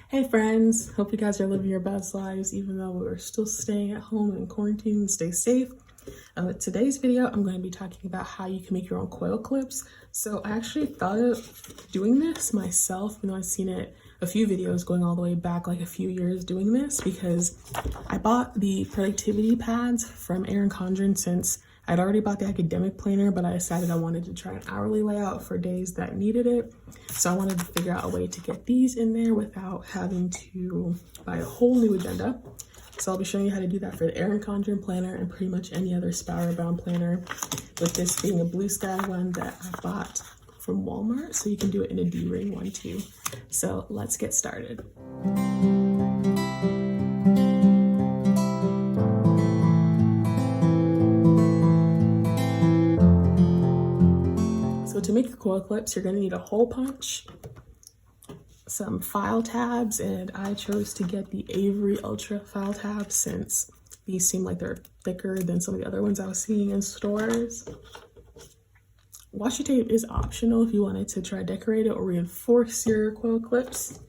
Hey friends, hope you guys are living your best lives even though we're still staying at home in quarantine. Stay safe. Today's video, I'm going to be talking about how you can make your own coil clips. So I actually thought of doing this myself, even though I've seen a few videos going all the way back like a few years doing this, because I bought the productivity pads from Erin Condren since I'd already bought the academic planner, but I decided I wanted to try an hourly layout for days that needed it. So I wanted to figure out a way to get these in there without having to buy a whole new agenda. So I'll be showing you how to do that for the Erin Condren planner and pretty much any other spiral bound planner, with this being a blue sky one that I bought from Walmart. So you can do it in a D-ring one too. So let's get started. So to make your coil clips, you're going to need a hole punch, some file tabs, and I chose to get the Avery Ultra file tabs since these seem like they're thicker than some of the other ones I was seeing in stores. Washi tape is optional if you wanted to try to decorate it or reinforce your coil clips.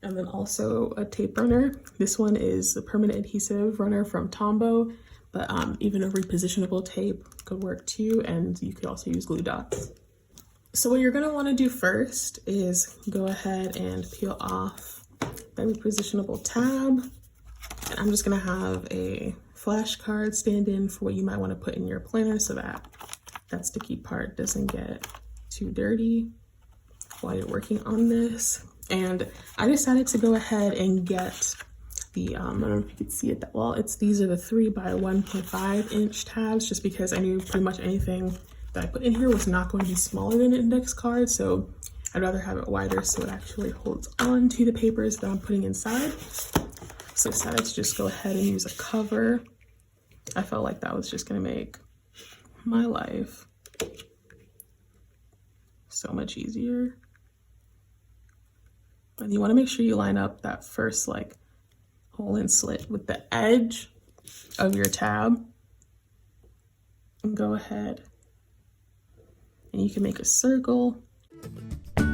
And then also a tape runner. This one is a permanent adhesive runner from Tombow, but even a repositionable tape could work too, and you could also use glue dots. So what you're going to want to do first is go ahead and peel off the repositionable tab. And I'm just going to have a flashcard stand-in for what you might want to put in your planner so that that sticky part doesn't get too dirty while you're working on this. And I decided to go ahead and get the, I don't know if you can see it that well, these are the 3 by 1.5 inch tabs, just because I knew pretty much anything that I put in here was not going to be smaller than an index card, so I'd rather have it wider so it actually holds on to the papers that I'm putting inside. So I decided to just go ahead and use a cover. I felt like that was just going to make my life so much easier. And you want to make sure you line up that first like hole and slit with the edge of your tab, and go ahead and you can make a circle. And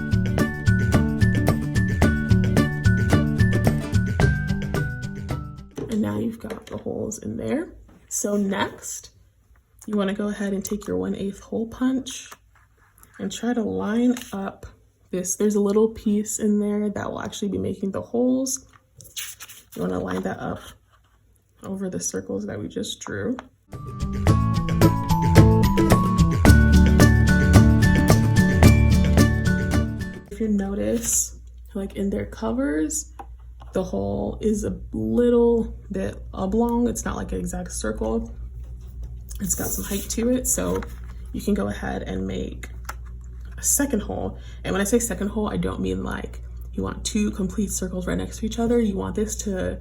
now you've got the holes in there. So next, you want to go ahead and take your 1/8 hole punch and try to line up this. There's a little piece in there that will actually be making the holes. You want to line that up over the circles that we just drew. You notice like in their covers the hole is a little bit oblong. It's not like an exact circle, it's got some height to it, so you can go ahead and make a second hole. And when I say second hole, I don't mean like you want 2 complete circles right next to each other. You want this to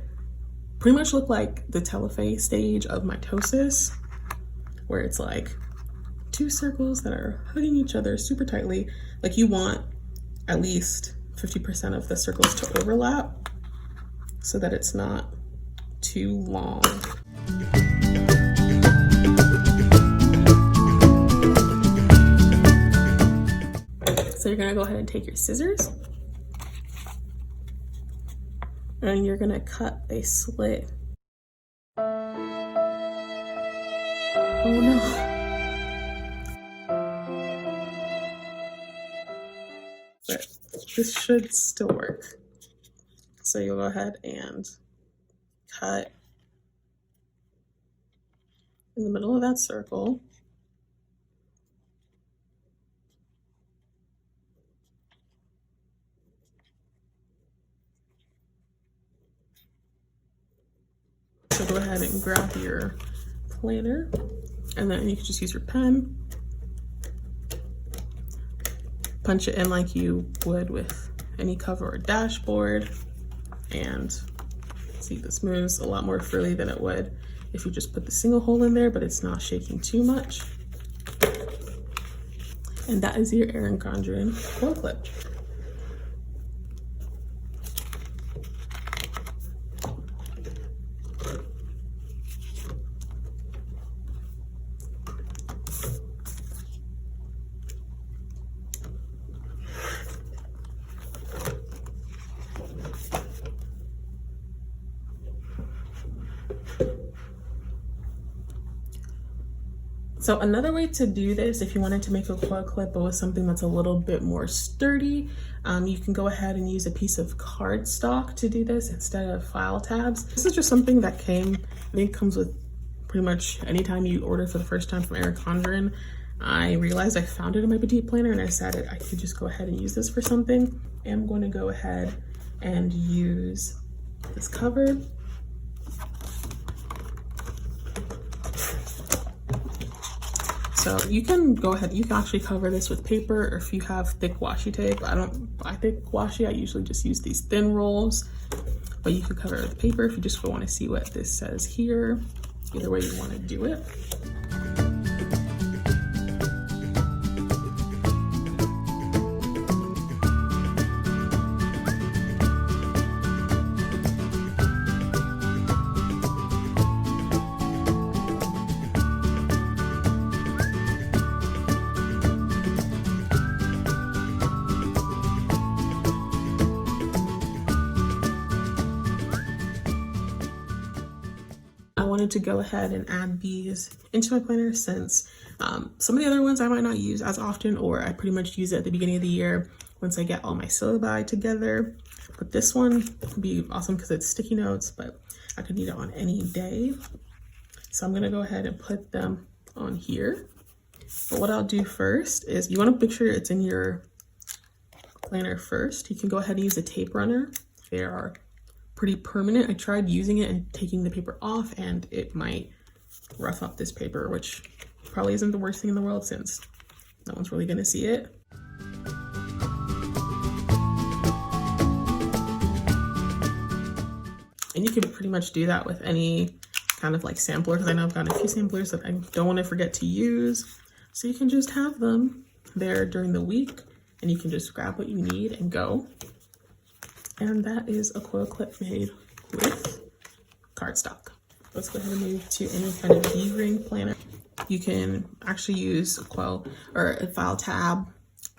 pretty much look like the telophase stage of mitosis, where it's like 2 circles that are hugging each other super tightly. Like you want at least 50% of the circles to overlap so that it's not too long. So you're gonna go ahead and take your scissors and you're gonna cut a slit. Oh no. But this should still work. So you'll go ahead and cut in the middle of that circle. So go ahead and grab your planner, and then you can just use your pen. Punch it in like you would with any cover or dashboard, and see, this moves a lot more freely than it would if you just put the single hole in there, but it's not shaking too much. And that is your Erin Condren coil clip. So another way to do this, if you wanted to make a coil clip but with something that's a little bit more sturdy, you can go ahead and use a piece of cardstock to do this instead of file tabs. This is just something that I think comes with pretty much anytime you order for the first time from Erin Condren. I realized I found it in my petite planner and I decided I could just go ahead and use this for something. I'm going to go ahead and use this cover. So you can go ahead, you can actually cover this with paper, or if you have thick washi tape. I don't buy thick washi, I usually just use these thin rolls, but you can cover it with paper if you just want to see what this says here. Either way you want to do it. I wanted to go ahead and add these into my planner since some of the other ones I might not use as often, or I pretty much use it at the beginning of the year once I get all my syllabi together. But this one would be awesome because it's sticky notes, but I could need it on any day. So I'm gonna go ahead and put them on here. But what I'll do first is, you wanna make sure it's in your planner first. You can go ahead and use a tape runner. They are pretty permanent. I tried using it and taking the paper off and it might rough up this paper, which probably isn't the worst thing in the world since no one's really gonna see it. And you can pretty much do that with any kind of like sampler, because I know I've got a few samplers that I don't want to forget to use. So you can just have them there during the week and you can just grab what you need and go. And that is a coil clip made with cardstock. Let's go ahead and move to any kind of D-ring planner. You can actually use a coil or a file tab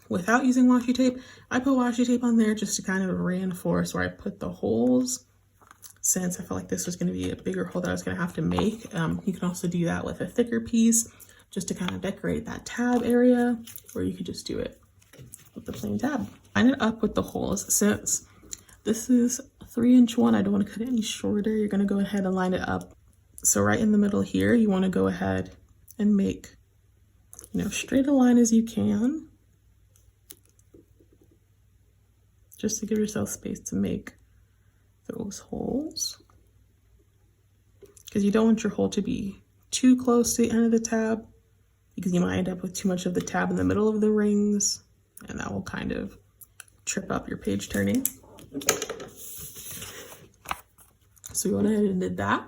without using washi tape. I put washi tape on there just to kind of reinforce where I put the holes, since I felt like this was going to be a bigger hole that I was going to have to make. You can also do that with a thicker piece just to kind of decorate that tab area, or you could just do it with the plain tab. Line it up with the holes. Since this is a 3-inch one, I don't want to cut it any shorter. You're going to go ahead and line it up. So right in the middle here, you want to go ahead and make, straight a line as you can, just to give yourself space to make those holes, because you don't want your hole to be too close to the end of the tab, because you might end up with too much of the tab in the middle of the rings, and that will kind of trip up your page turning. So we went ahead and did that.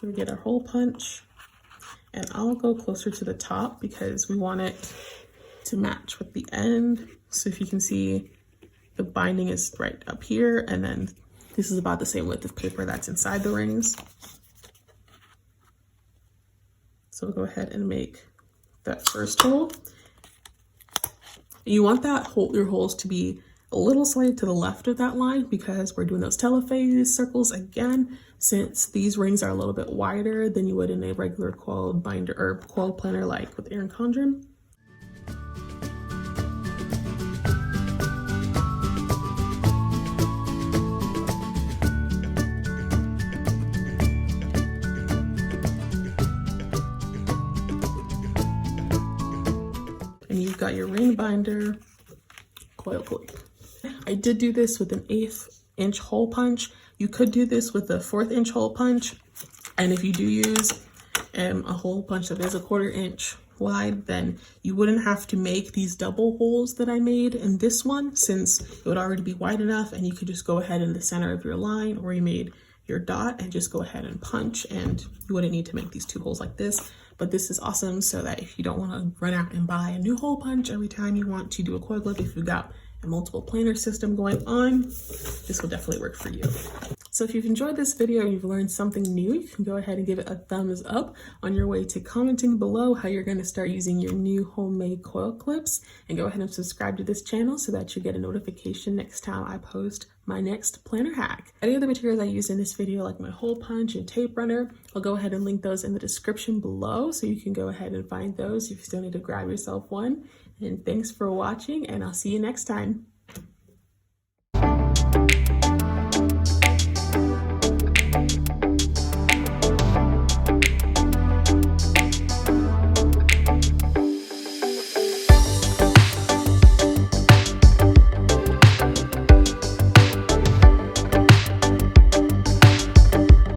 We get our hole punch, and I'll go closer to the top because we want it to match with the end. So if you can see, the binding is right up here, and then this is about the same width of paper that's inside the rings. So we'll go ahead and make that first hole. You want that hole, your holes to be a little slightly to the left of that line, because we're doing those telophase circles again, since these rings are a little bit wider than you would in a regular coil binder or coil planner like with Erin Condren. And you've got your ring binder, coil clip. I did do this with an 1/8 inch hole punch. You could do this with a 1/4 inch hole punch. And if you do use a hole punch that is a 1/4 inch wide, then you wouldn't have to make these double holes that I made in this one, since it would already be wide enough, and you could just go ahead in the center of your line where you made your dot and just go ahead and punch, and you wouldn't need to make these 2 holes like this. But this is awesome so that if you don't want to run out and buy a new hole punch every time you want to do a coil clip, if you've got a multiple planer system going on, this will definitely work for you. So if you've enjoyed this video and you've learned something new, you can go ahead and give it a thumbs up on your way to commenting below how you're going to start using your new homemade coil clips, and go ahead and subscribe to this channel so that you get a notification next time I post my next planner hack. Any other materials I used in this video, like my hole punch and tape runner, I'll go ahead and link those in the description below so you can go ahead and find those if you still need to grab yourself one. And thanks for watching, and I'll see you next time.